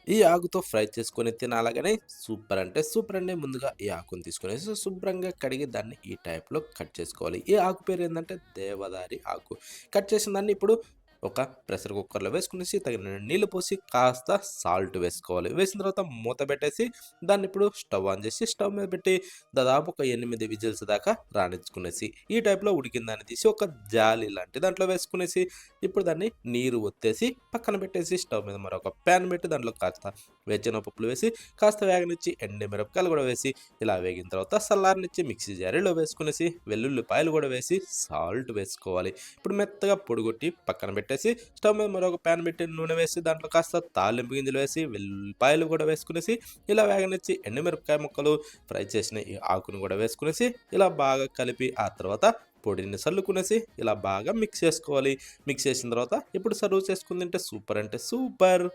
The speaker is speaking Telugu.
ఈ ఆకుతో ఫ్రై చేసుకొని తినాలగానే సూపర్ అంటే సూపర్ అండి. ముందుగా ఈ ఆకుని తీసుకొనేసి శుభ్రంగా కడిగి దాన్ని ఈ టైప్‌లో కట్ చేసుకోవాలి. ఈ ఆకు పేరేందంటే దేవదారి ఆకు. కట్ చేసిన దాన్ని ఇప్పుడు ఒక ప్రెషర్ కుక్కర్‌లో వేసుకొనేసి తగినన్ని నీళ్లు పోసి కాస్త సాల్ట్ వేసుకోవాలి. వేసిన తర్వాత మూత పెట్టేసి దాన్నిప్పుడు స్టవ్ ఆన్ చేసి స్టవ్ మీద పెట్టి దాదాపు ఒక 8 విజిల్స్ దాకా రానిచ్చుకునేసి ఈ టైప్‌లో ఉడికిన దాన్ని తీసి ఒక జాలి లాంటి దాంట్లో వేసుకునేసి ఇప్పుడు దాన్ని నీరు ఒత్తేసి పక్కన పెట్టేసి స్టవ్ మీద మరొక ప్యాన్ పెట్టి దాంట్లో కాస్త వేరుశెనగ పప్పులు వేసి కాస్త వేగనిచ్చి ఎండుమిరపకాయలు కూడా వేసి ఇలా వేగిన తర్వాత చల్లారనిచ్చి మిక్సీ జారీలో వేసుకునేసి వెల్లుల్లిపాయలు కూడా వేసి సాల్ట్ వేసుకోవాలి. ఇప్పుడు మెత్తగా పొడిగొట్టి పక్కన పెట్టేసి స్టవ్ మీద మరొక ప్యాన్ పెట్టి నూనె వేసి దాంట్లో కాస్త తాలింపు గింజలు వేసి వెల్లుల్లిపాయలు కూడా వేసుకునేసి ఇలా వేగనిచ్చి ఎండుమిరపకాయ ముక్కలు ఫ్రై చేసిన ఈ ఆకును కూడా వేసుకునేసి ఇలా బాగా కలిపి ఆ తర్వాత పొడిని చల్లుకునేసి ఇలా బాగా మిక్స్ చేసుకోవాలి. మిక్స్ చేసిన తర్వాత ఇప్పుడు సర్వ్ చేసుకుని తింటే సూపర్ అంటే సూపర్.